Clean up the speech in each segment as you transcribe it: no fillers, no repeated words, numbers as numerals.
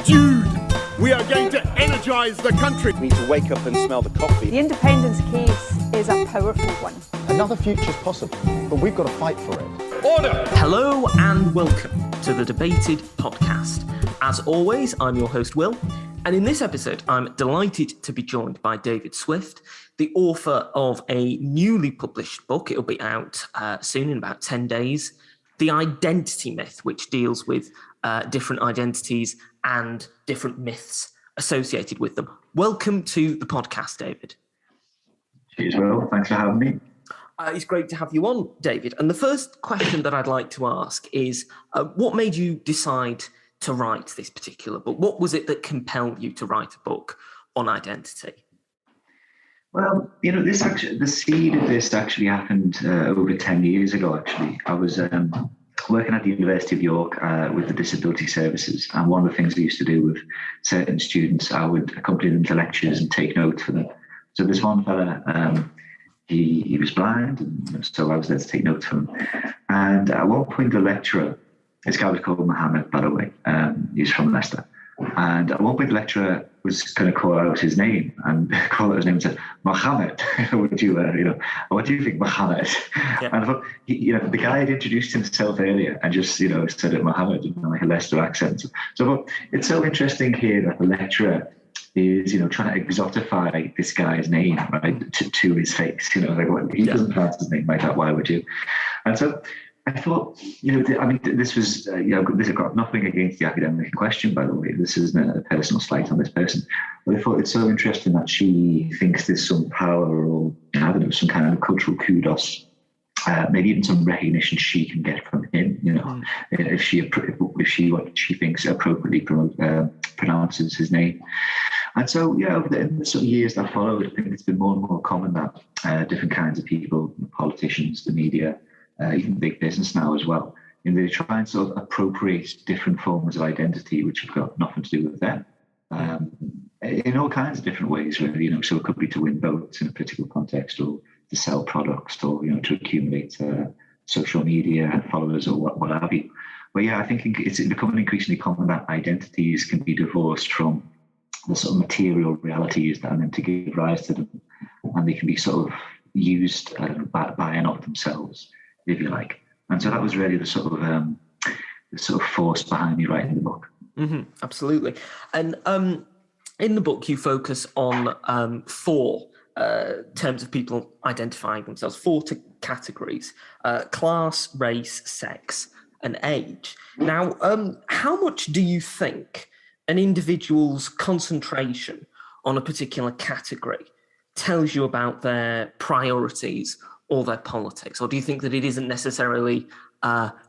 Dude, we are going to energise the country. We need to wake up and smell the coffee. The independence case is a powerful one. Another future's possible, but we've got to fight for it. Order! Hello and welcome to the Debated podcast. As always, I'm your host, Will, and in this episode, I'm delighted to be joined by David Swift, the author of a newly published book. It'll be out soon, in about 10 days, The Identity Myth, which deals with different identities and different myths associated with them. Welcome to the podcast, David. Cheers, Will. Thanks for having me. It's great to have you on, David. And the first question that I'd like to ask is, what made you decide to write this particular book? What was it that compelled you to write a book on identity? Well, the seed of this actually happened over 10 years ago, actually. I was working at the University of York with the disability services. And one of the things I used to do with certain students, I would accompany them to lectures and take notes for them. So this one fella, he was blind, and so I was there to take notes for him. And at one point, the lecturer, this guy was called Mohammed, by the way, he's from Leicester. And at one point, the lecturer was going to call out his name and and said, Mohammed, what do you think, Mohammed? Yeah. And I thought, the guy had introduced himself earlier and just, said it Mohammed in like a Leicester accent. So I thought, it's so interesting here that the lecturer is, trying to exotify this guy's name, right, to his face. He doesn't pronounce his name like that, why would you? And so I thought, this was, this has got nothing against the academic in question, by the way. This isn't a personal slight on this person. But I thought it's so interesting that she thinks there's some power or, some kind of cultural kudos, maybe even some recognition she can get from him, if she what she thinks appropriately pronounces his name. And so, over the sort of years that followed, I think it's been more and more common that different kinds of people, politicians, the media, even big business now as well, they try and sort of appropriate different forms of identity which have got nothing to do with them, in all kinds of different ways, really. So it could be to win votes in a political context, or to sell products, or to accumulate social media followers, or what have you. But I think it's becoming increasingly common that identities can be divorced from the sort of material realities that are meant to give rise to them, and they can be sort of used by and of themselves, if you like. And so that was really the sort of force behind me writing the book. Mm-hmm, absolutely. And in the book, you focus on four terms of people identifying themselves, four categories: class, race, sex, and age. Now, how much do you think an individual's concentration on a particular category tells you about their priorities or their politics? Or do you think that it isn't necessarily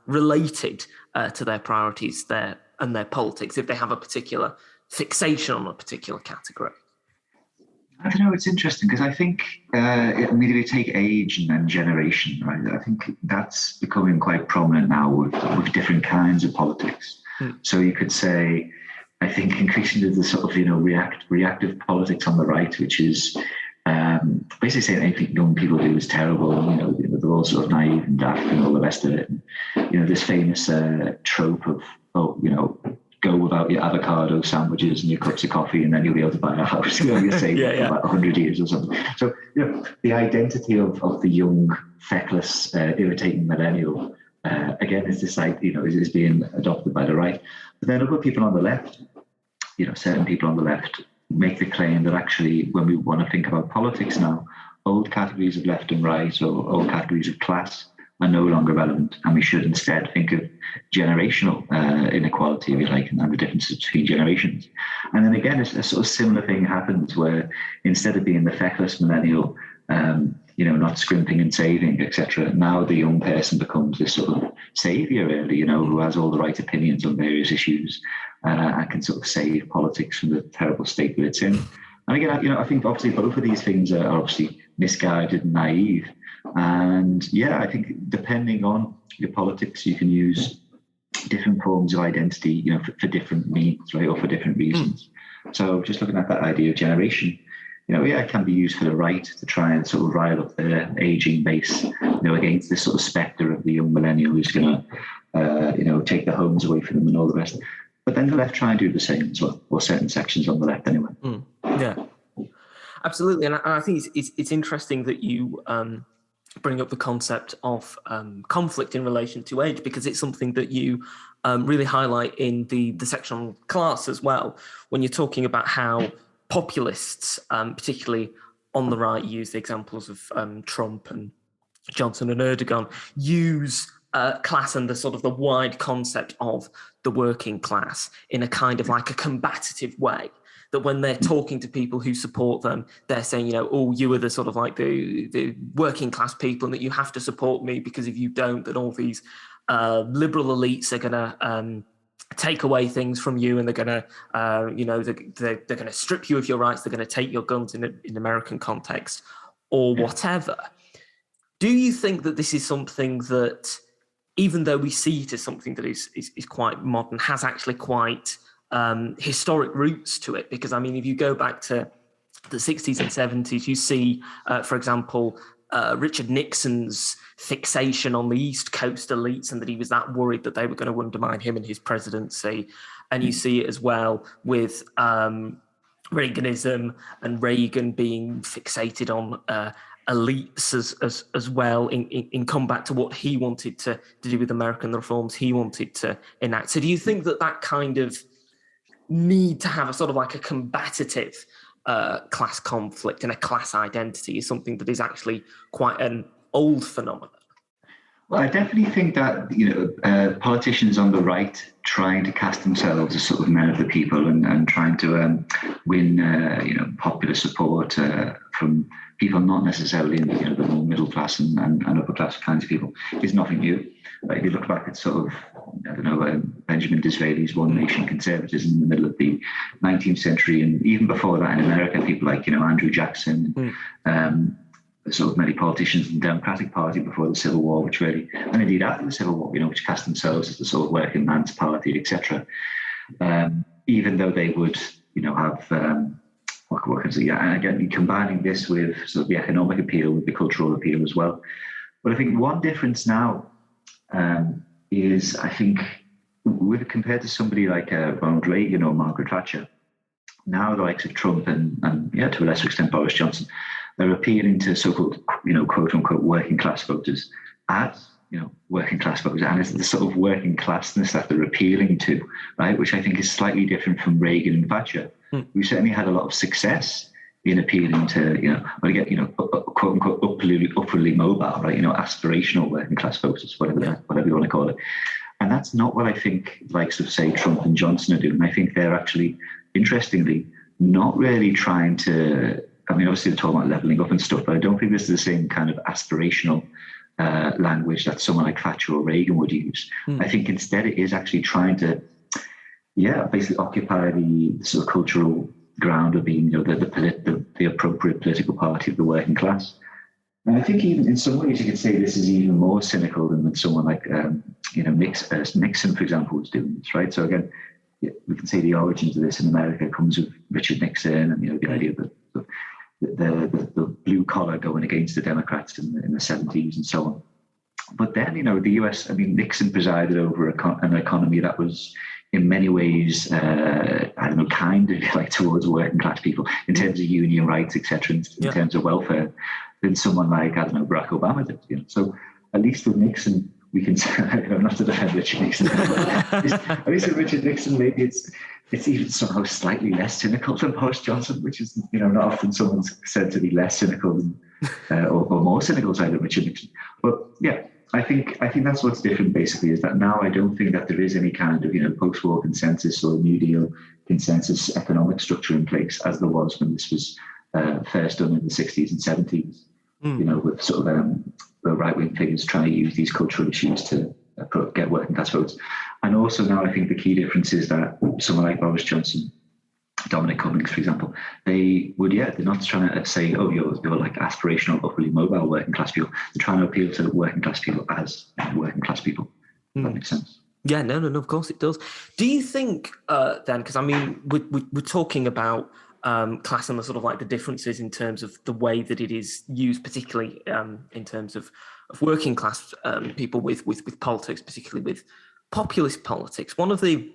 related to their priorities and their politics if they have a particular fixation on a particular category? I don't know, it's interesting because I think, if you take age and generation, right, I think that's becoming quite prominent now with different kinds of politics. So you could say, I think increasingly the sort of, reactive politics on the right, which is basically saying anything young people do is terrible, they're all sort of naive and daft and all the rest of it. And, this famous trope of, go without your avocado sandwiches and your cups of coffee and then you'll be able to buy a house. You're saving for about 100 years or something. So, the identity of the young, feckless, irritating millennial, again, is this like, is being adopted by the right. But then other people on the left, certain people on the left make the claim that actually when we want to think about politics now, old categories of left and right or old categories of class are no longer relevant, and we should instead think of generational inequality, if you like, and the differences between generations. And then again, a sort of similar thing happens where instead of being the feckless millennial, not scrimping and saving, etc., now the young person becomes this sort of saviour, really, who has all the right opinions on various issues and can sort of save politics from the terrible state that it's in. And again, I think obviously both of these things are obviously misguided and naive. And I think depending on your politics, you can use different forms of identity, for different needs, right, or for different reasons. So just looking at that idea of generation, it can be used for the right to try and sort of rile up their aging base, against this sort of spectre of the young millennial who's going to, take the homes away from them and all the rest. But then the left try and do the same as well, or certain sections on the left anyway. Yeah, absolutely. And I think it's interesting that you bring up the concept of conflict in relation to age, because it's something that you really highlight in the section on class as well, when you're talking about how populists, particularly on the right, use the examples of Trump and Johnson and Erdogan, use class and the sort of the wide concept of the working class in a kind of like a combative way. That when they're talking to people who support them, they're saying, you know, oh, you are the sort of like the working class people, and that you have to support me, because if you don't, then all these liberal elites are going to take away things from you, and they're going to, you know, they're going to strip you of your rights. They're going to take your guns in American context or whatever. Do you think that this is something that, even though we see it as something that is quite modern, has actually quite historic roots to it? Because, I mean, if you go back to the 60s and 70s, you see, for example, Richard Nixon's fixation on the East Coast elites, and that he was that worried that they were going to undermine him in his presidency. And you see it as well with Reaganism and Reagan being fixated on elites as well in combat to what he wanted to do with American reforms he wanted to enact. So do you think that kind of need to have a sort of like a combative class conflict and a class identity is something that is actually quite an old phenomenon? Well, I definitely think that, you know, politicians on the right trying to cast themselves as sort of men of the people and trying to win, you know, popular support from people not necessarily in, you know, the more middle class and upper class kinds of people is nothing new. Like, if you look back at sort of, I don't know, Benjamin Disraeli's One Nation conservatism in the middle of the 19th century, and even before that in America, people like, you know, Andrew Jackson, sort of many politicians in the Democratic Party before the Civil War, which really, and indeed after the Civil War, you know, which cast themselves as the sort of working man's party, etc. Even though they would, you know, have what can I say? Yeah, and again, combining this with sort of the economic appeal with the cultural appeal as well. But I think one difference now is, I think, compared to somebody like Ronald Reagan or Margaret Thatcher, now the likes of Trump and yeah, to a lesser extent Boris Johnson, they're appealing to so-called, you know, quote unquote working class voters as, you know, working class voters, and it's the sort of working classness that they're appealing to, right? Which I think is slightly different from Reagan and Thatcher. We certainly had a lot of success in appealing to, you know, well, again, you know, quote unquote upwardly mobile, right? You know, aspirational working class voters, whatever you want to call it. And that's not what I think likes of, say, Trump and Johnson are doing. I think they're actually, interestingly, not really trying to, I mean, obviously they're talking about levelling up and stuff, but I don't think this is the same kind of aspirational language that someone like Thatcher or Reagan would use. I think instead it is actually trying to, yeah, basically occupy the sort of cultural ground of being, you know, the appropriate political party of the working class. And I think even in some ways you could say this is even more cynical than when someone like, you know, Nixon, for example, was doing this, right? So again, we can say the origins of this in America comes with Richard Nixon and, you know, the idea that the blue collar going against the Democrats in the 70s and so on. But then, you know, the US, I mean, Nixon presided over an economy that was in many ways, I don't know, kind of like towards working class people in terms of union rights, etc., in terms of welfare, than someone like, I don't know, Barack Obama did. You know? So at least with Nixon, we can say, not to defend Richard Nixon, but at least with Richard Nixon, maybe it's even somehow slightly less cynical than Boris Johnson, which is, you know, not often someone's said to be less cynical than, or more cynical than Richard Nixon. But yeah, I think that's what's different basically, is that now I don't think that there is any kind of, you know, post-war consensus or New Deal consensus economic structure in place as there was when this was first done in the 60s and 70s, you know, with sort of the right-wing figures trying to use these cultural issues to get working class votes. And also now I think the key difference is that someone like Boris Johnson, Dominic Cummings, for example, they're not trying to say, oh, you're like aspirational, upwardly mobile working class people. They're trying to appeal to working class people as working class people. That makes sense. Yeah, no, of course it does. Do you think then, because I mean, we're talking about class and the sort of like the differences in terms of the way that it is used, particularly in terms of working class people with politics, particularly with populist politics. One of the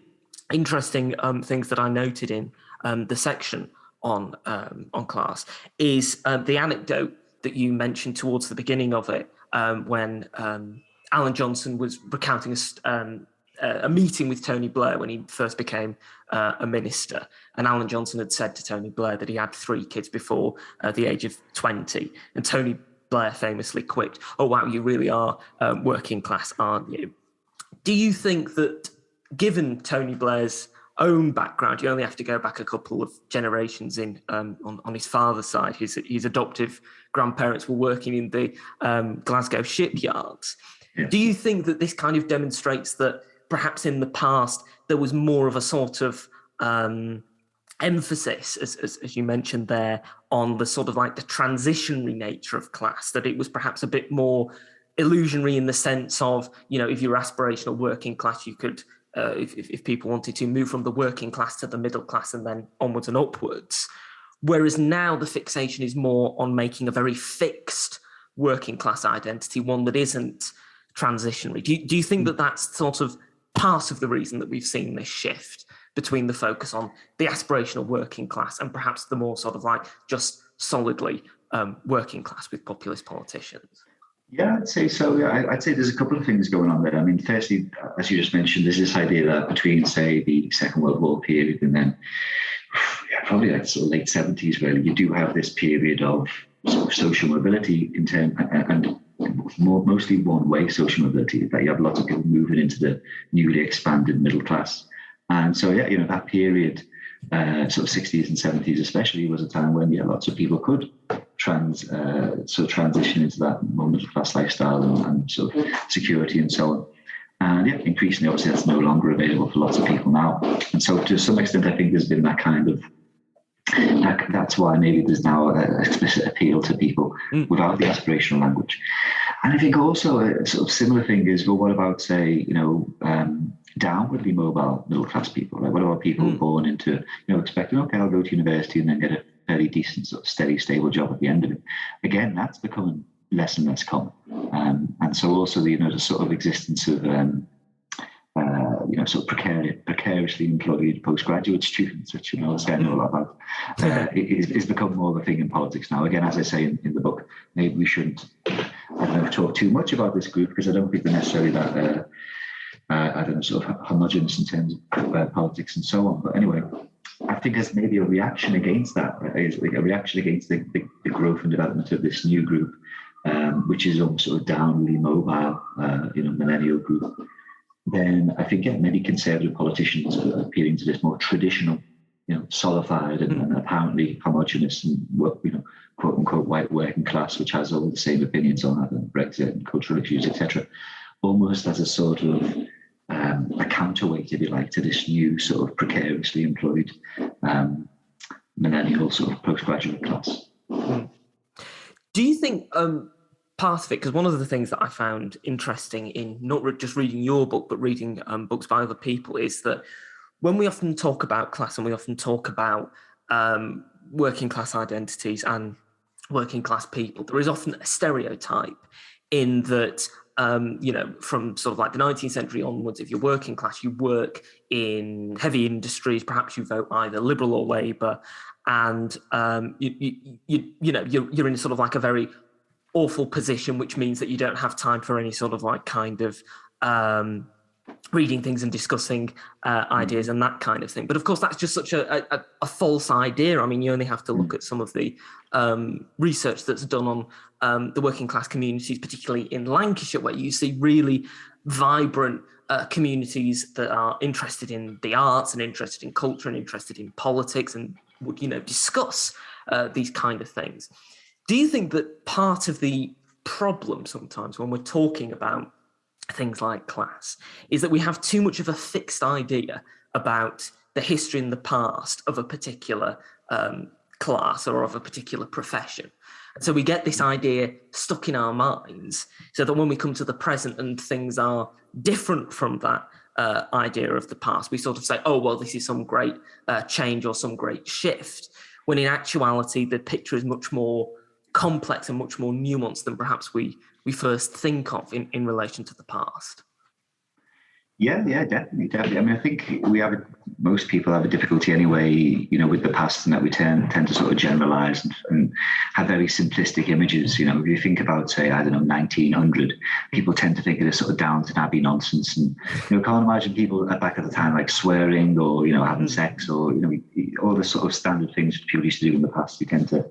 interesting things that I noted in the section on class is the anecdote that you mentioned towards the beginning of it, when Alan Johnson was recounting a meeting with Tony Blair when he first became a minister. And Alan Johnson had said to Tony Blair that he had 3 kids before the age of 20. And Tony Blair famously quipped, "Oh, wow, you really are working class, aren't you?" Do you think that, given Tony Blair's own background, you only have to go back a couple of generations in on his father's side, his adoptive grandparents were working in the Glasgow shipyards. Yeah. Do you think that this kind of demonstrates that perhaps in the past there was more of a sort of emphasis, as you mentioned there, on the sort of like the transitionary nature of class, that it was perhaps a bit more illusionary in the sense of, you know, if you're aspirational working class, you could, if people wanted to, move from the working class to the middle class and then onwards and upwards. Whereas now the fixation is more on making a very fixed working class identity, one that isn't transitionary. Do you think that that's sort of part of the reason that we've seen this shift between the focus on the aspirational working class and perhaps the more sort of like just solidly working class with populist politicians? Yeah, I'd say so. Yeah, I'd say there's a couple of things going on there. I mean, firstly, as you just mentioned, there's this idea that between, say, the Second World War period and then probably like sort of late 70s, really, you do have this period of sort of social mobility in term, and mostly one-way social mobility, that you have lots of people moving into the newly expanded middle class. And so, yeah, you know, that period, sort of 60s and 70s especially, was a time when, yeah, lots of people could transition into that more middle class lifestyle and sort of security and so on. And yeah, increasingly, obviously, that's no longer available for lots of people now. And so, to some extent, I think there's been that kind of, that's why maybe there's now an explicit appeal to people without the aspirational language. And I think also a sort of similar thing is, well, what about, say, you know, downwardly mobile middle class people? Like, what about people born into, you know, expecting, okay, I'll go to university and then get a fairly decent, sort of steady, stable job at the end of it? Again, that's becoming less and less common. And so also, you know, the sort of existence of, you know, sort of precariously employed postgraduate students, which, you know, I know a lot about, is become more of a thing in politics now. Again, as I say in the book, maybe we shouldn't, I don't know, talk too much about this group, because I don't think they're necessarily that, I don't know, sort of homogenous in terms of politics and so on. But anyway, I think there's maybe a reaction against that, right? Like a reaction against the growth and development of this new group, which is almost sort of downwardly mobile, you know, millennial group. Then I think, yeah, maybe conservative politicians are appealing to this more traditional, you know, solidified and apparently homogenous and, you know, quote unquote white working class, which has all the same opinions on Brexit and cultural issues, etc., almost as a sort of a counterweight, if you like, to this new sort of precariously employed millennial sort of postgraduate class. Do you think part of it, because one of the things that I found interesting in not just reading your book, but reading books by other people, is that when we often talk about class and we often talk about working class identities and working class people, there is often a stereotype in that, you know, from sort of like the 19th century onwards, if you're working class, you work in heavy industries, perhaps you vote either Liberal or Labour, and you know, you're in sort of like a very awful position, which means that you don't have time for any sort of like kind of reading things and discussing ideas and that kind of thing. But of course, that's just such a false idea. I mean, you only have to look at some of the research that's done on the working class communities, particularly in Lancashire, where you see really vibrant communities that are interested in the arts and interested in culture and interested in politics and would, you know, discuss these kind of things. Do you think that part of the problem sometimes when we're talking about things like class is that we have too much of a fixed idea about the history in the past of a particular class or of a particular profession? And so we get this idea stuck in our minds so that when we come to the present and things are different from that idea of the past, we sort of say, oh, well, this is some great change or some great shift, when in actuality, the picture is much more complex and much more nuanced than perhaps we first think of in relation to the past. Yeah, definitely. I mean, I think we have most people have a difficulty anyway, you know, with the past, and that we tend to sort of generalize and have very simplistic images. You know, if you think about, say, I don't know, 1900, people tend to think of this sort of Downton Abbey nonsense, and you know, can't imagine people back at the time like swearing or, you know, having sex or, you know, all the sort of standard things people used to do in the past. We tend to,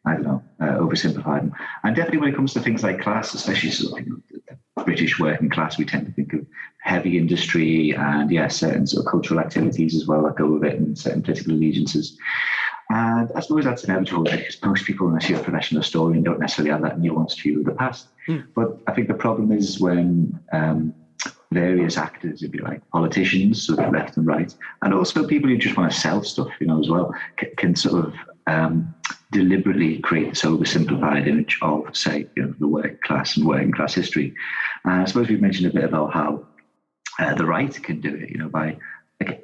I don't know, oversimplify them. And definitely when it comes to things like class, especially sort of, you know, the British working class, we tend to think of heavy industry and, yeah, certain sort of cultural activities as well that go with it, and certain political allegiances. And I suppose that's inevitable because most people, unless you're a professional historian, don't necessarily have that nuanced view of the past. But I think the problem is when various actors, if you like, politicians, sort of left and right, and also people who just want to sell stuff, you know, as well, can sort of deliberately create this oversimplified image of, say, you know, the working class and working class history. And I suppose we've mentioned a bit about how the right can do it, you know, by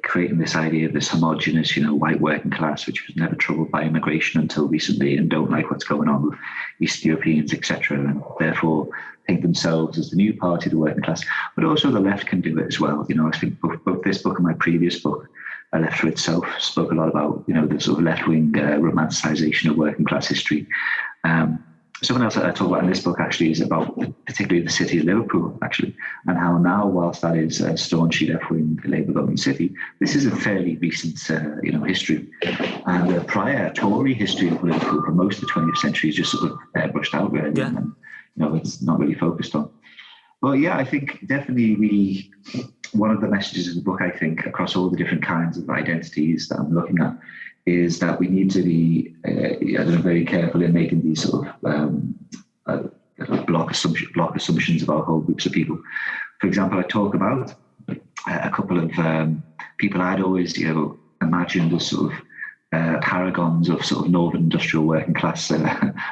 creating this idea of this homogenous, you know, white working class, which was never troubled by immigration until recently and don't like what's going on with East Europeans, etc., and therefore think themselves as the new party, the working class. But also the left can do it as well. You know, I think both this book and my previous book, Left for Itself, spoke a lot about, you know, the sort of left-wing romanticization of working class history. Something else that I talk about in this book actually is about particularly the city of Liverpool, actually, and how now, whilst that is a staunchly left-wing Labour government city, this is a fairly recent, you know, history. And the prior Tory history of Liverpool for most of the 20th century is just sort of brushed out, really, and, you know, it's not really focused on. But yeah, I think definitely one of the messages of the book, I think, across all the different kinds of identities that I'm looking at, is that we need to be very careful in making these sort of block assumptions about whole groups of people. For example, I talk about a couple of people I'd always, you know, imagined as sort of paragons of sort of northern industrial working class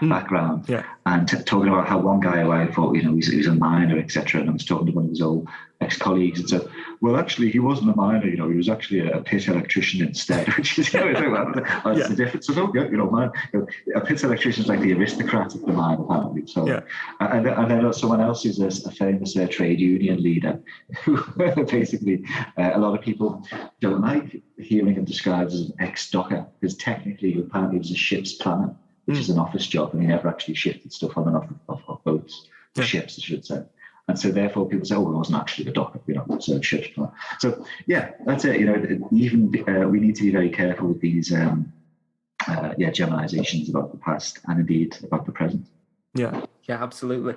background, and talking about how one guy who I thought, you know, he was a miner, etc., and I was talking to one of his old ex-colleagues and said, well, actually, he wasn't a miner, you know, he was actually a pit electrician instead, which is, you know, that's the difference. So don't get, you know, man, you know, a pit electrician is like the aristocrat of the mine, apparently. So, and then someone else is a famous trade union leader who basically a lot of people don't like hearing him described as an ex-docker, because technically, apparently, he was a ship's planner, which is an office job, and he never actually shifted stuff on and off boats, ships, I should say. And so therefore people say, oh, it wasn't actually a docker, you know, it's a ship's planner. So yeah, that's it. You know, even we need to be very careful with these generalizations about the past and indeed about the present. Yeah, absolutely.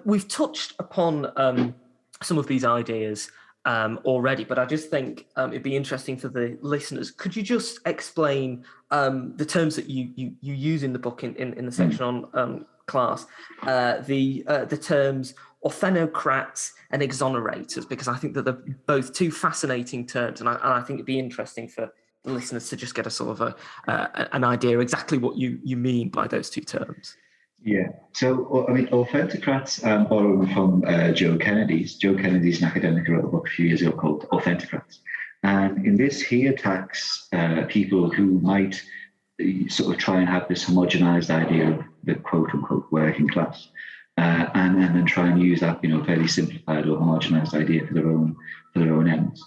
We've touched upon some of these ideas already, but I just think it'd be interesting for the listeners. Could you just explain the terms that you use in the book in the section on class, the terms authenocrats and exonerators, because I think that they're both two fascinating terms, and I think it'd be interesting for the listeners to just get a sort of an idea exactly what you mean by those two terms. Yeah, so I mean, authenticrats borrowing from Joe Kennedy's. Joe Kennedy's an academic who wrote a book a few years ago called Authenticrats, and in this he attacks people who might sort of try and have this homogenized idea of the quote-unquote working class, and then try and use that, you know, fairly simplified or homogenized idea for their own ends.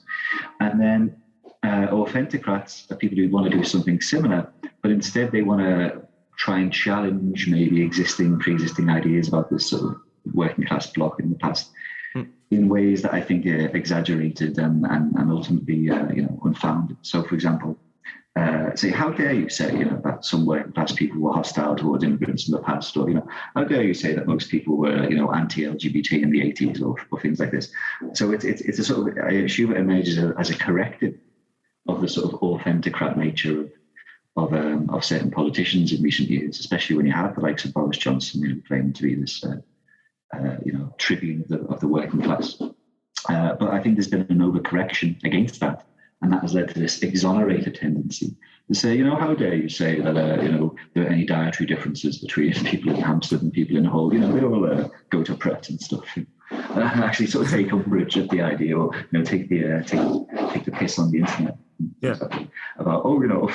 And then authenticrats are people who want to do something similar, but instead they want to try and challenge maybe pre-existing ideas about this sort of working class bloc in the past in ways that I think are exaggerated and ultimately you know, unfounded. So, for example, say, how dare you say, you know, that some working class people were hostile towards immigrants in the past, or, you know, how dare you say that most people were, you know, anti-LGBT in the 80s or things like this. So it's a sort of, I assume it emerges as a corrective of the sort of authenticrat nature of certain politicians in recent years, especially when you have the likes of Boris Johnson, you know, claiming to be this, you know, tribune of the working class. But I think there's been an overcorrection against that, and that has led to this exonerated tendency to say, you know, how dare you say that, you know, there are any dietary differences between people in Hampstead and people in Hull? You know, they all go to Pret and stuff. And actually sort of take umbrage at the idea, or, you know, take the piss on the internet. About, you know,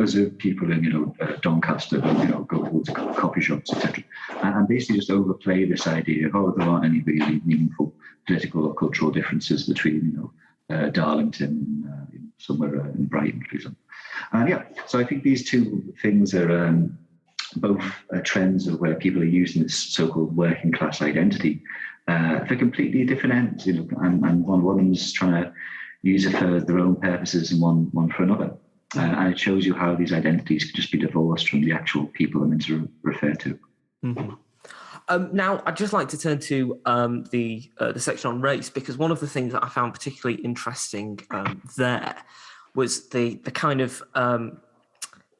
as if people in, you know, Doncaster, you know, go towards coffee shops, etc., and basically just overplay this idea of, there aren't any really meaningful political or cultural differences between, you know, Darlington, somewhere in Brighton, for example. And yeah, so I think these two things are both trends of where people are using this so-called working class identity for completely different ends, you know, and one of them's trying to use it for their own purposes and one for another. And it shows you how these identities can just be divorced from the actual people they're meant to refer to. Mm-hmm. Now, I'd just like to turn to the section on race, because one of the things that I found particularly interesting there was the kind of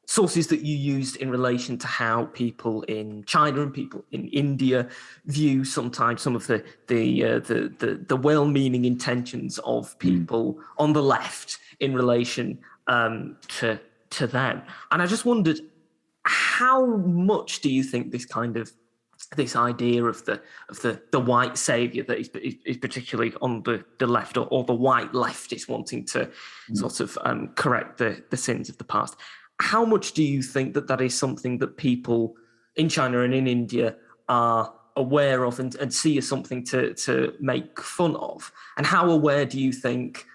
sources that you used in relation to how people in China and people in India view sometimes some of the well-meaning intentions of people on the left in relation to them. And I just wondered, how much do you think this idea of the white saviour that is particularly on the left, or the white leftist wanting to sort of correct the sins of the past, how much do you think that is something that people in China and in India are aware of and see as something to make fun of? And how aware do you think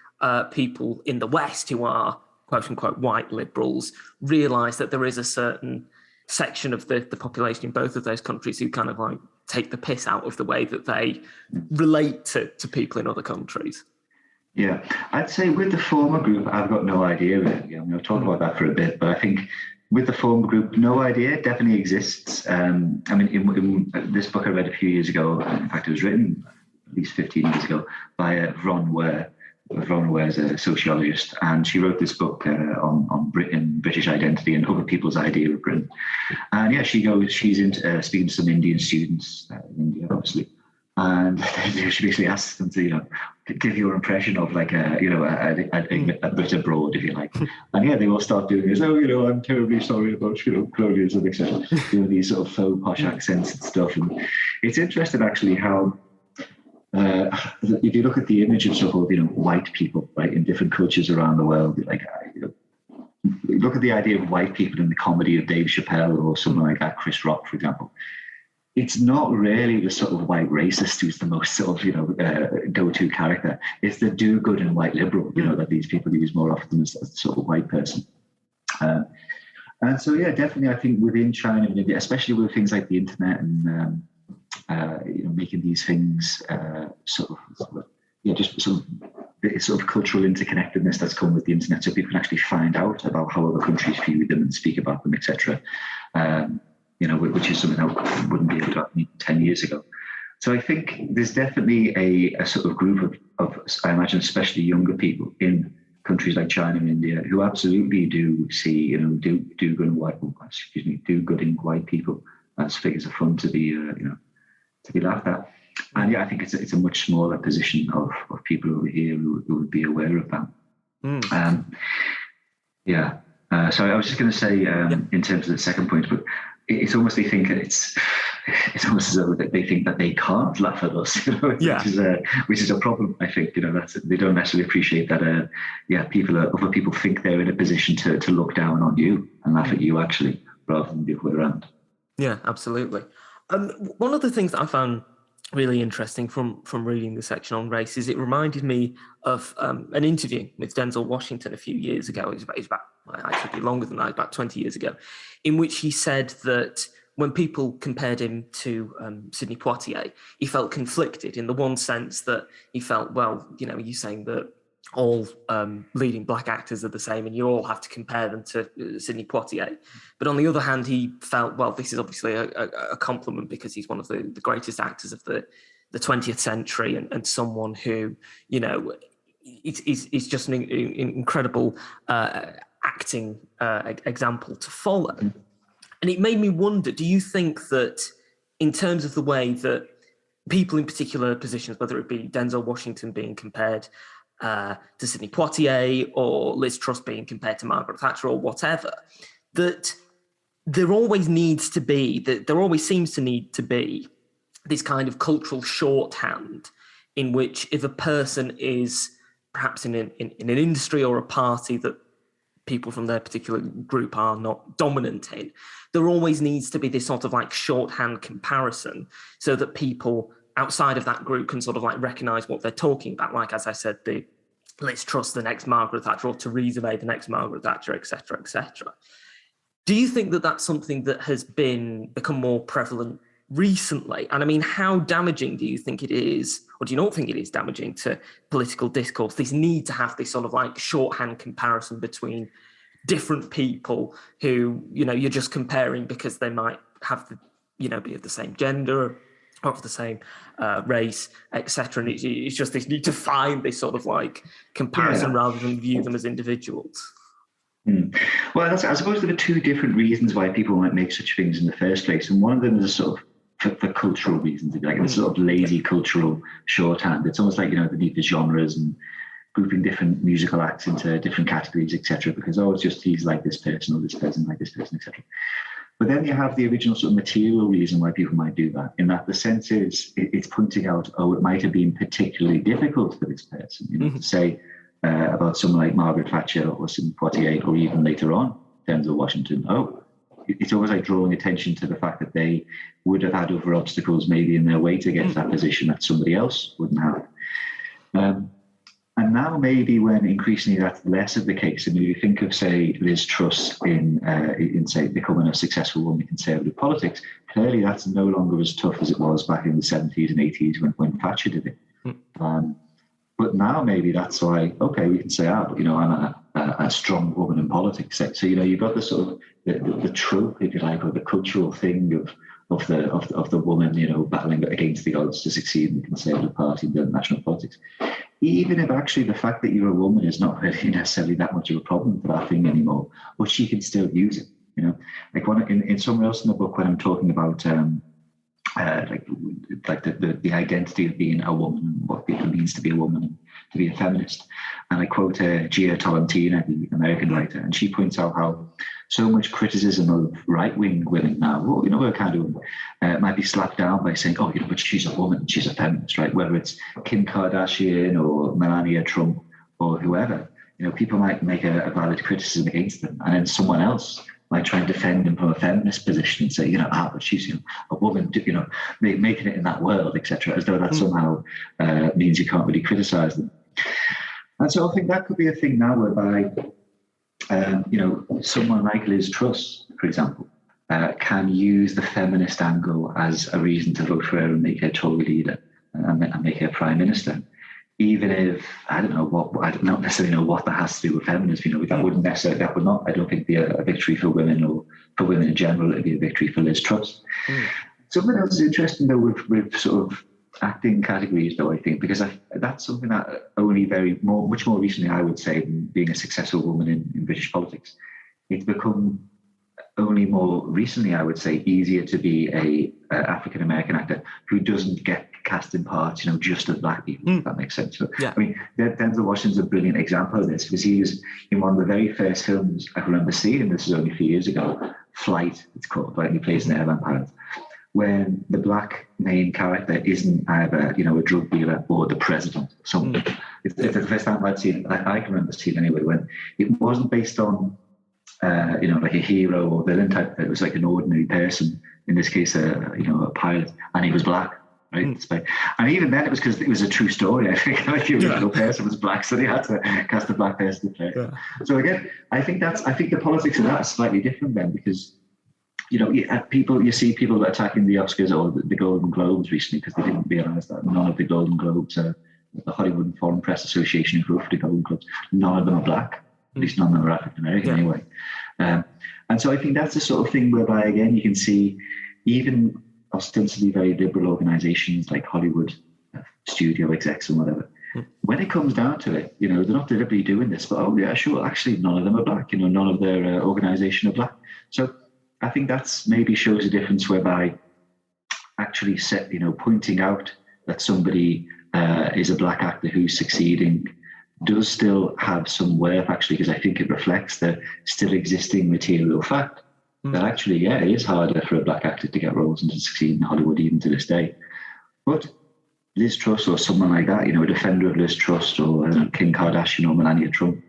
people in the West who are quote unquote white liberals realise that there is a certain section of the population in both of those countries who kind of like take the piss out of the way that they relate to people in other countries? Yeah, I'd say with the former group, I've got no idea really. I'm going to talk about that for a bit, but I think with the former group, no idea definitely exists. I mean, in this book I read a few years ago, in fact, it was written at least 15 years ago by Ron Ware. Ron Ware is a sociologist, and she wrote this book on Britain, British identity, and other people's idea of Britain. And yeah, she's into speaking to some Indian students in India, obviously. And she basically asks them to, you know, give your impression of like a Brit abroad, if you like. And yeah, they all start doing this. Oh, you know, I'm terribly sorry about, you know, colonialism, etc. Doing these sort of faux posh accents and stuff. And it's interesting actually how, if you look at the image of so-called, you know, white people, right, in different cultures around the world, like, you know, look at the idea of white people in the comedy of Dave Chappelle or someone like that, Chris Rock, for example. It's not really the sort of white racist who's the most sort of, you know, go-to character. It's the do-good and white liberal, you know, that these people use more often as a sort of white person. And so, yeah, definitely, I think within China and India, especially with things like the internet and, you know, making these things sort of cultural interconnectedness that's come with the internet, so people can actually find out about how other countries view them and speak about them, etc. You know, which is something that wouldn't be able to happen 10 years ago. So I think there's definitely a sort of group of, I imagine, especially younger people in countries like China and India who absolutely do see, you know, do good in white people as figures of fun to be, you know, to be laughed at. And yeah, I think it's a much smaller position of people over here who would be aware of that. Yeah. So I was just going to say, in terms of the second point, but it's almost they think it's almost as though they think that they can't laugh at us, you know, which is a problem. I think, you know, they don't necessarily appreciate that. Other people think they're in a position to look down on you and laugh at you actually, rather than the other way around. Yeah, absolutely. One of the things that I found really interesting from reading the section on race is it reminded me of an interview with Denzel Washington a few years ago. It was about actually longer than that, about 20 years ago, in which he said that when people compared him to Sidney Poitier, he felt conflicted in the one sense that he felt, well, you know, you're saying that all leading black actors are the same and you all have to compare them to Sidney Poitier. But on the other hand, he felt, well, this is obviously a compliment because he's one of the greatest actors of the 20th century and someone who, you know, is just an incredible acting example to follow. And it made me wonder, do you think that in terms of the way that people in particular positions, whether it be Denzel Washington being compared to Sidney Poitier or Liz Truss being compared to Margaret Thatcher or whatever, that there always seems to need to be this kind of cultural shorthand in which if a person is perhaps in an industry or a party that people from their particular group are not dominant in, there always needs to be this sort of like shorthand comparison so that people outside of that group can sort of like recognize what they're talking about. Like, as I said, the Liz Truss the next Margaret Thatcher, or Theresa May the next Margaret Thatcher, etc., etc. Do you think that that's something that has become more prevalent recently? And I mean, how damaging do you think it is, or do you not think it is damaging to political discourse, this need to have this sort of like shorthand comparison between different people who, you're just comparing because they might have the, be of the same gender or of the same race, etc. And it's just this need to find this sort of like comparison rather than view them as individuals. Well, I suppose there are two different reasons why people might make such things in the first place. And one of them is a sort of for cultural reasons, like a sort of lazy cultural shorthand. It's almost like, they need the genres and grouping different musical acts into different categories, etc. Because, it's just he's like this person or this person like this person, etc. But then you have the original sort of material reason why people might do that, in that the sense is it's pointing out, it might have been particularly difficult for this person, to say about someone like Margaret Thatcher or Sidney Poitier, or even later on, Denzel Washington. It's always like drawing attention to the fact that they would have had other obstacles maybe in their way to get to that position that somebody else wouldn't have. And now maybe when increasingly that's less of the case, and you think of, say, Liz Truss in say, becoming a successful woman in conservative politics, clearly that's no longer as tough as it was back in the 70s and 80s when Thatcher did it. But now maybe that's why, okay, we can say, I'm a strong woman in politics. So, you've got the sort of the trope, if you like, or the cultural thing of the woman, battling against the odds to succeed in the Conservative Party and the national politics. Even if actually the fact that you're a woman is not really necessarily that much of a problem for that thing anymore, but she can still use it. Like in somewhere else in the book when I'm talking about the identity of being a woman and what it means to be a woman and to be a feminist. And I quote Gia Tolentino, the American writer, and she points out how so much criticism of right-wing women now, we're kind of might be slapped down by saying, but she's a woman, she's a feminist, right? Whether it's Kim Kardashian or Melania Trump or whoever, people might make a valid criticism against them, and then someone else might try and defend them from a feminist position and say, but she's a woman, making it in that world, etc., as though that somehow means you can't really criticize them. And so I think that could be a thing now whereby, someone like Liz Truss, for example, can use the feminist angle as a reason to vote for her and make her Tory leader and make her prime minister. Even if I don't necessarily know what that has to do with feminism, that would not, I don't think, be a victory for women or for women in general. It'd be a victory for Liz Truss. Something else is interesting though with sort of acting categories, though, I think, because that's something that only much more recently, I would say, than being a successful woman in British politics. It's become only more recently, I would say, easier to be a African American actor who doesn't get cast in parts, just as black people. If that makes sense. So, yeah. I mean, Denzel Washington's a brilliant example of this, because he was in one of the very first films I remember seeing. This was only a few years ago. Flight, it's called, right? He plays an airline pilot. When the black main character isn't either, a drug dealer or the president or something. It's the first time I'd seen, I can remember seeing anyway, when it wasn't based on, like a hero or villain type. It was like an ordinary person, in this case, a pilot, and he was black, right? And even then, it was because it was a true story. I think like the original person was black, so they had to cast a black person to play. Yeah. So again, I think the politics of that is slightly different then, because you see people attacking the Oscars or the Golden Globes recently because they didn't realise that none of the Golden Globes are the Hollywood and Foreign Press Association who approved the Golden Globes. None of them are black. At least none of them are African American anyway. And so I think that's the sort of thing whereby, again, you can see even ostensibly very liberal organisations like Hollywood studio execs and whatever. When it comes down to it, they're not deliberately doing this, but actually none of them are black. None of their organisation are black. So I think that's maybe shows a difference whereby actually pointing out that somebody is a black actor who's succeeding does still have some worth, actually, because I think it reflects the still existing material fact that actually, it is harder for a black actor to get roles and to succeed in Hollywood even to this day. But Liz Truss or someone like that, a defender of Liz Truss or Kim Kardashian or Melania Trump,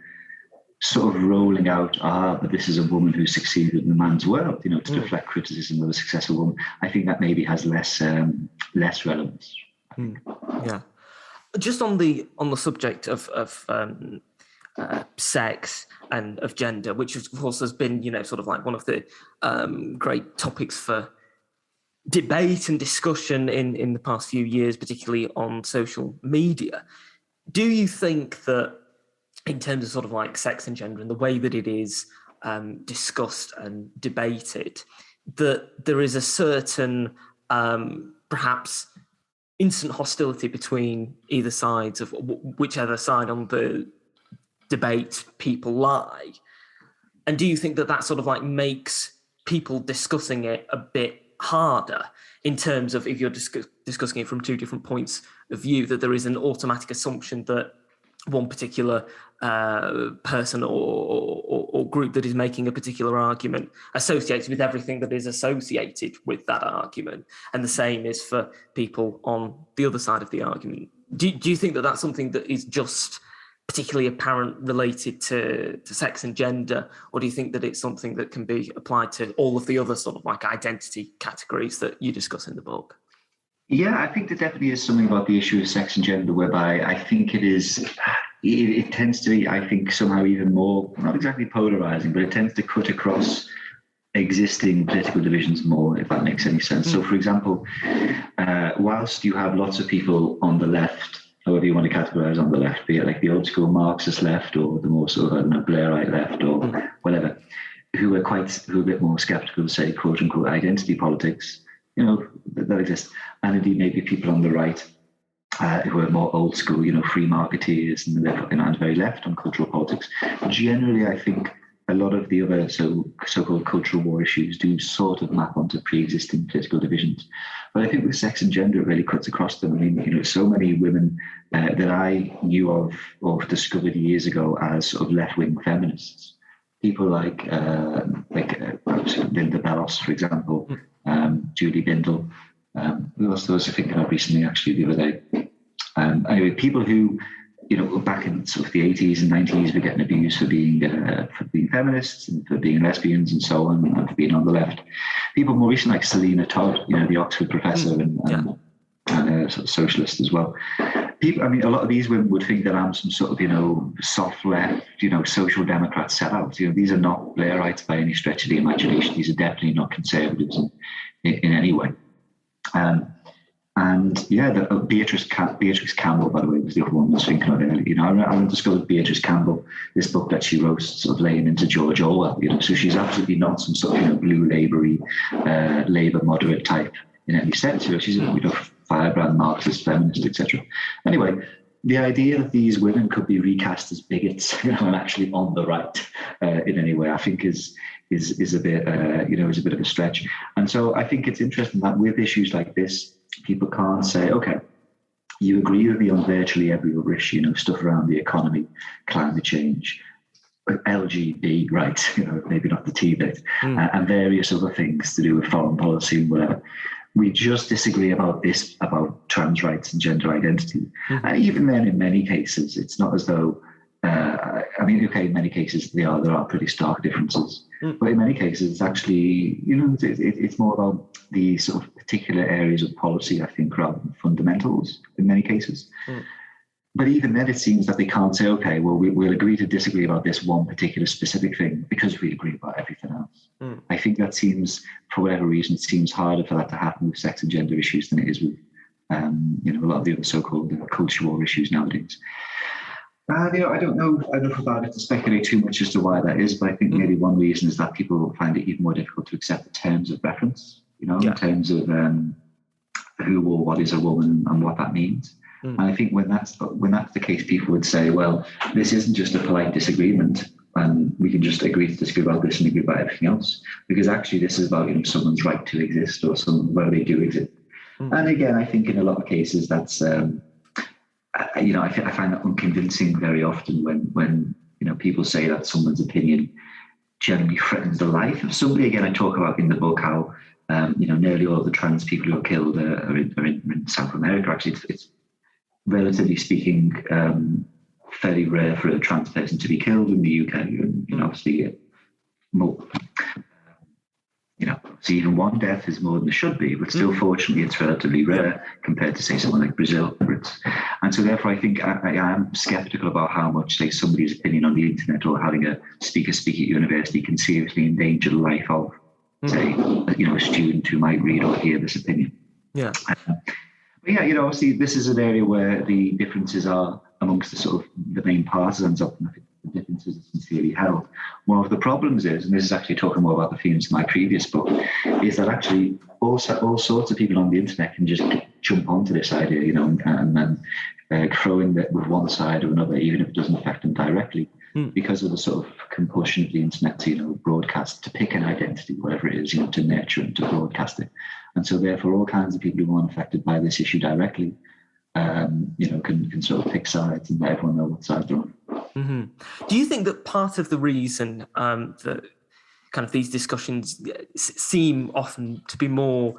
sort of rolling out, but this is a woman who succeeded in the man's world, to deflect criticism of a successful woman. I think that maybe has less relevance. Yeah. Just on the subject of sex and of gender, which of course has been, sort of like one of the great topics for debate and discussion in the past few years, particularly on social media. Do you think that in terms of sort of like sex and gender and the way that it is discussed and debated, that there is a certain perhaps instant hostility between either sides of whichever side on the debate people lie? And do you think that sort of like makes people discussing it a bit harder in terms of if you're discussing it from two different points of view, that there is an automatic assumption that one particular person or group that is making a particular argument associates with everything that is associated with that argument, and the same is for people on the other side of the argument? Do you think that that's something that is just particularly apparent related to sex and gender, or do you think that it's something that can be applied to all of the other sort of like identity categories that you discuss in the book? Yeah, I think there definitely is something about the issue of sex and gender whereby I think it tends to be, I think, somehow even more, not exactly polarizing, but it tends to cut across existing political divisions more, if that makes any sense. So, for example, whilst you have lots of people on the left, however you want to categorize on the left, be it like the old school Marxist left or the more sort of, I don't know, Blairite left or whatever, who are a bit more skeptical of, say, quote unquote, identity politics, that exists. And indeed, maybe people on the right who are more old school, free marketeers and they're very left on cultural politics. Generally, I think a lot of the other so-called cultural war issues do sort of map onto pre-existing political divisions. But I think with sex and gender, it really cuts across them. I mean, so many women that I knew of or discovered years ago as sort of left-wing feminists, people like Linda Bellos, for example, Julie Bindel. Who else was I thinking of recently, actually, the other day? Anyway, people who, back in sort of the 80s and 90s were getting abused for being feminists and for being lesbians and so on, and for being on the left. People more recently like Selena Todd, the Oxford professor and a sort of socialist as well. People, a lot of these women would think that I'm some sort of, soft left, social democrat sellout. These are not Blairites by any stretch of the imagination. These are definitely not conservatives in any way. Beatrice Campbell, by the way, was the other one I was thinking of earlier. I discovered Beatrice Campbell, this book that she wrote, sort of laying into George Orwell. So she's absolutely not some sort of blue Labour moderate type in any sense. She's a firebrand Marxist feminist, etc. Anyway, the idea that these women could be recast as bigots, and actually on the right in any way, I think is a bit is a bit of a stretch. And so I think it's interesting that with issues like this, people can't say, okay, you agree with me on virtually every other issue, stuff around the economy, climate change, LGB rights, maybe not the T bit, and various other things to do with foreign policy and whatever. We just disagree about this, about trans rights and gender identity. And even then, in many cases, it's not as though, in many cases, there are pretty stark differences. But in many cases, it's actually, it's more about the sort of particular areas of policy, I think, rather than fundamentals in many cases. But even then, it seems that they can't say, okay, well, we'll agree to disagree about this one particular specific thing because we agree about everything else. I think that seems, for whatever reason, it seems harder for that to happen with sex and gender issues than it is with, a lot of the other so-called culture war issues nowadays. I don't know enough about it to speculate too much as to why that is, but I think maybe one reason is that people find it even more difficult to accept the terms of reference, in terms of who or what is a woman and what that means. And I think when that's the case, people would say, well, this isn't just a polite disagreement and we can just agree to disagree about this and agree about everything else, because actually this is about someone's right to exist or whether they do exist. And again, I think in a lot of cases that's I find that unconvincing very often when people say that someone's opinion generally threatens the life of somebody. Again, I talk about in the book how nearly all of the trans people who are killed are in South America. Actually, it's relatively speaking fairly rare for a trans person to be killed in the UK, and obviously more So even one death is more than it should be, but still, fortunately, it's relatively rare compared to, say, someone like Brazil. And so therefore, I think I am skeptical about how much, say, somebody's opinion on the internet or having a speaker speak at university can seriously endanger the life of, say, a student who might read or hear this opinion. Yeah. But yeah, obviously this is an area where the differences are amongst the sort of the main partisans of them. I think the differences are sincerely held. One of the problems is, and this is actually talking more about the themes in my previous book, is that actually all sorts of people on the internet can just jump onto this idea, and then crowing that with one side or another, even if it doesn't affect them directly, because of the sort of compulsion of the internet to, broadcast, to pick an identity, whatever it is, to nurture and to broadcast it. And so therefore all kinds of people who aren't affected by this issue directly, can sort of pick sides and let everyone know what side they're on. Mm-hmm. Do you think that part of the reason that kind of these discussions seem often to be more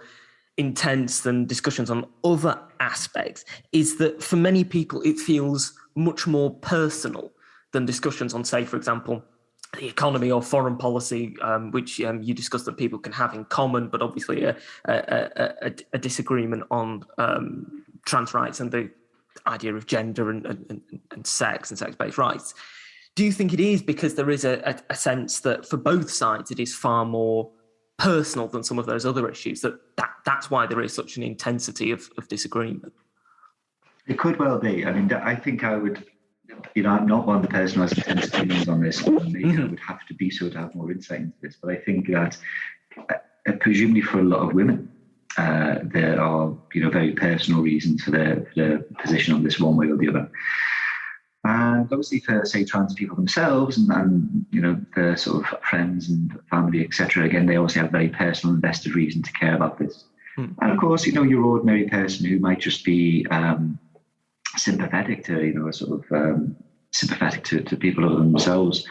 intense than discussions on other aspects is that for many people it feels much more personal than discussions on, say, for example, the economy or foreign policy, which you discussed that people can have in common, but obviously a disagreement on trans rights and the idea of gender and sex and sex-based rights. Do you think it is because there is a sense that for both sides it is far more personal than some of those other issues, that's why there is such an intensity of disagreement? It could well be. I mean, I think I would... I'm not one of the person who has intense opinions on this. Maybe I would have to be so to have more insight into this. But I think that presumably for a lot of women, there are very personal reasons for their position on this one way or the other. And obviously for, say, trans people themselves and their sort of friends and family, etc., again, they also have very personal and vested reason to care about this. And of course, your ordinary person who might just be sympathetic to, sympathetic to people other than themselves.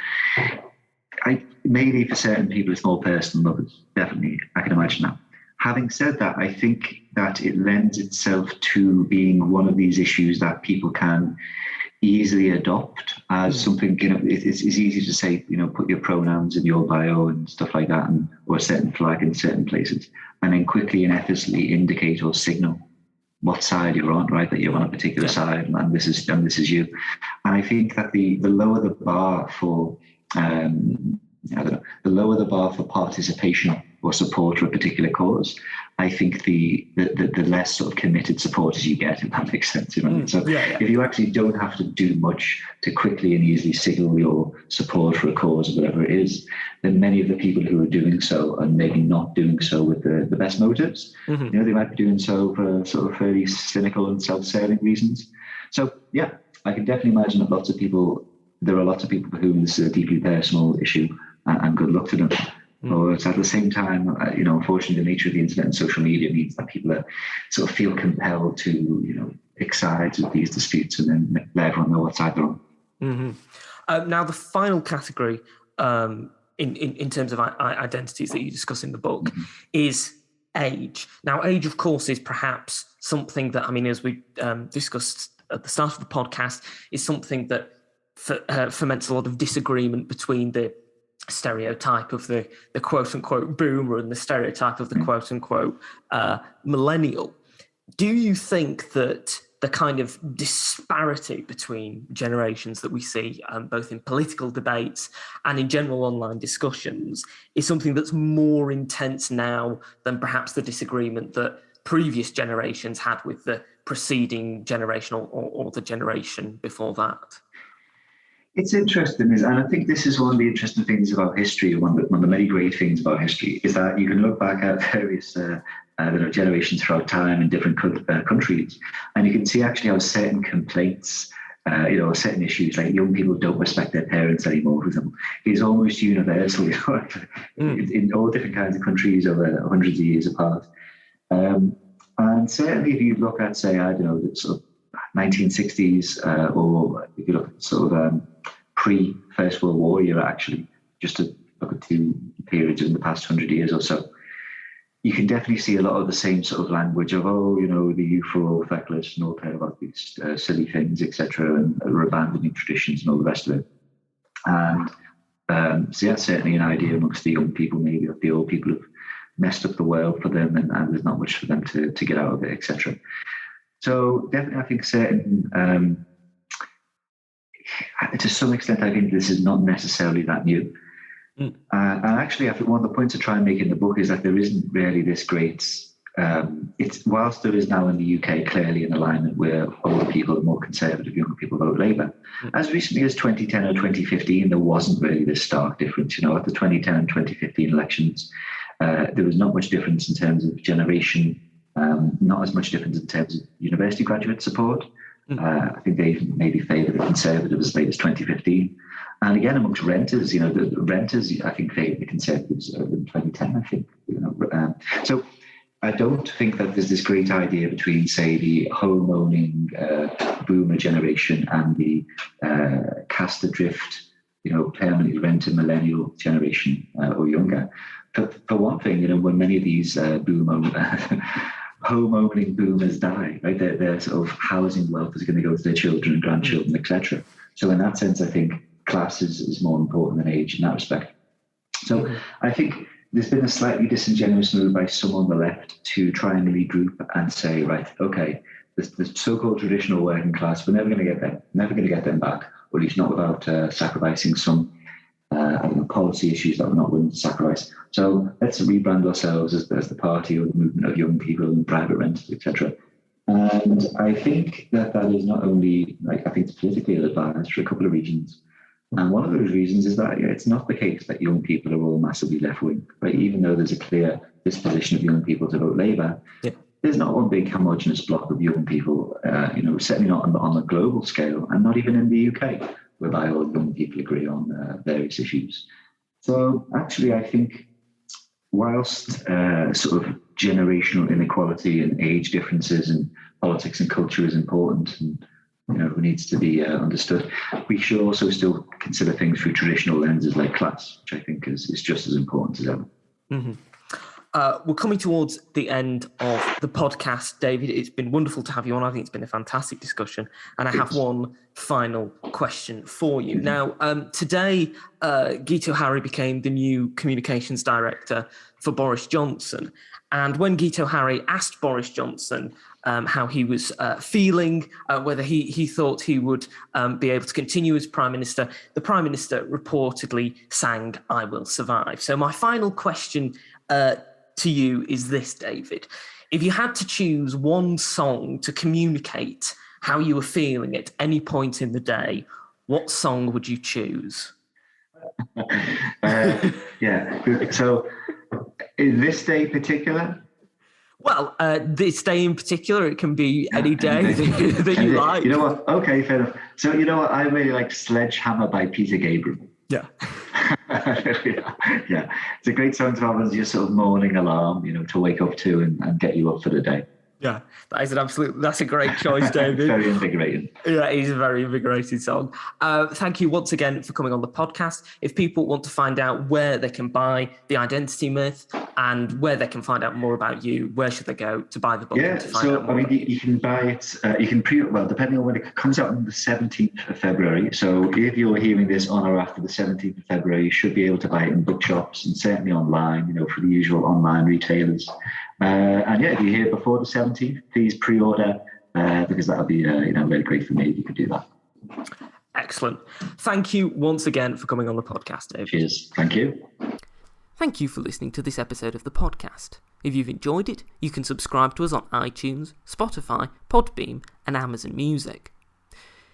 Maybe for certain people it's more personal than others, definitely, I can imagine that. Having said that, I think that it lends itself to being one of these issues that people can easily adopt as something, it's easy to say, put your pronouns in your bio and stuff like that, or a certain flag in certain places, and then quickly and effortlessly indicate or signal what side you're on, right? That you're on a particular side, and this is you. And I think that the lower the bar for, the lower the bar for participation or support for a particular cause, I think the less sort of committed supporters you get, if that makes sense. So if you actually don't have to do much to quickly and easily signal your support for a cause or whatever it is, then many of the people who are doing so are maybe not doing so with the best motives. They might be doing so for sort of fairly cynical and self-serving reasons. So yeah, I can definitely imagine that there are lots of people for whom this is a deeply personal issue, and good luck to them. But at the same time, unfortunately, the nature of the internet and social media means that people sort of feel compelled to, pick sides of these disputes and then let everyone know what side they're on. Now, the final category in terms of identities that you discuss in the book is age. Now, age, of course, is perhaps something that, as we discussed at the start of the podcast, is something that foments a lot of disagreement between the stereotype of the quote-unquote boomer and the stereotype of the quote-unquote millennial. Do you think that the kind of disparity between generations that we see both in political debates and in general online discussions is something that's more intense now than perhaps the disagreement that previous generations had with the preceding generation or the generation before that? It's interesting, and I think this is one of the interesting things about history. One of the many great things about history is that you can look back at various generations throughout time in different countries, and you can see actually how certain complaints, certain issues like young people don't respect their parents anymore, for example, is almost universal in all different kinds of countries over hundreds of years apart. And certainly, if you look at, say, the sort of 1960s, or if you look at sort of pre-First World War era, actually, just to look at two periods in the past 100 years or so, you can definitely see a lot of the same sort of language of, the youth are all feckless and all care about these silly things, etc., and are abandoning traditions and all the rest of it. And so that's certainly an idea amongst the young people, maybe, of the old people have messed up the world for them, and there's not much for them to get out of it, etc. So definitely, I think certain, to some extent, I think this is not necessarily that new. And actually, I think one of the points I try and make in the book is that there isn't really this great. It's whilst there is now in the UK clearly an alignment where older people are more conservative, younger people vote Labour. As recently as 2010 or 2015, there wasn't really this stark difference. You know, at the 2010 and 2015 elections, there was not much difference in terms of generation, not as much difference in terms of university graduate support. I think they maybe favoured the Conservatives as late as 2015. And again, amongst renters, you know, the renters, I think, favoured the Conservatives in 2010, I think. You know, so I don't think that there's this great idea between, say, the home-owning boomer generation and the cast adrift, you know, permanently rented millennial generation or younger. For one thing, you know, when many of these home-owning boomers die, right, their sort of housing wealth is going to go to their children and grandchildren, etc. So in that sense, I think class is more important than age in that respect. So I think there's been a slightly disingenuous move by some on the left to try and regroup and say, right, okay, the so-called traditional working class, we're never going to get them back, or at least not without sacrificing some policy issues that we're not willing to sacrifice. So let's rebrand ourselves as the party or the movement of young people and private renters, etc. And I think that is not only, like, I think it's politically ill-advised for a couple of reasons. And one of those reasons is that it's not the case that young people are all massively left-wing, right? Even though there's a clear disposition of young people to vote Labour, there's not one big homogenous block of young people, you know, certainly not on the global scale, and not even in the UK, whereby all young people agree on various issues. So actually, I think whilst sort of generational inequality and age differences in politics and culture is important, and you know, needs to be understood, we should also still consider things through traditional lenses like class, which I think is just as important as ever. We're coming towards the end of the podcast, David. It's been wonderful to have you on. I think it's been a fantastic discussion. And I have one final question for you. Now, today, Guito Hari became the new communications director for Boris Johnson. And when Guito Hari asked Boris Johnson how he was feeling, whether he thought he would be able to continue as Prime Minister, the Prime Minister reportedly sang "I Will Survive." So my final question to you is this, David. If you had to choose one song to communicate how you were feeling at any point in the day, what song would you choose? So is this day particular? Well, this day in particular, it can be any day that you like. You know what? Okay, fair enough. So you know what? I really like Sledgehammer by Peter Gabriel. Yeah. Yeah. It's a great song to have as your sort of morning alarm, you know, to wake up to and get you up for the day. Yeah, that's a great choice, David. Very invigorating. Yeah, it is a very invigorating song. Thank you once again for coming on the podcast. If people want to find out where they can buy The Identity Myth and where they can find out more about you, where should they go to buy the book? Yeah, so I mean, you can buy it, you can depending on when it comes out on the 17th of February. So if you're hearing this on or after the 17th of February, you should be able to buy it in bookshops and certainly online, you know, for the usual online retailers. And yeah, if you're here before the 17th, please pre-order because that'll be really great for me if you could do that. Excellent. Thank you once again for coming on the podcast, David. Cheers. Thank you. Thank you for listening to this episode of the podcast. If you've enjoyed it, you can subscribe to us on iTunes, Spotify, Podbeam, and Amazon Music.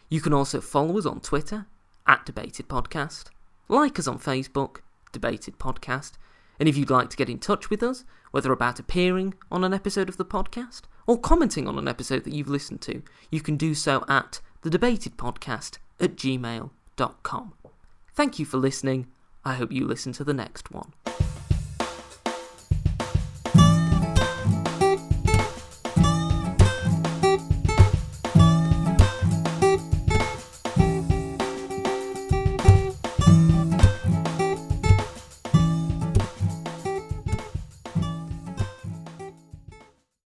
You can also follow us on Twitter @DebatedPodcast, like us on Facebook, Debated Podcast, and if you'd like to get in touch with us, whether about appearing on an episode of the podcast or commenting on an episode that you've listened to, you can do so at thedebatedpodcast@gmail.com. Thank you for listening. I hope you listen to the next one.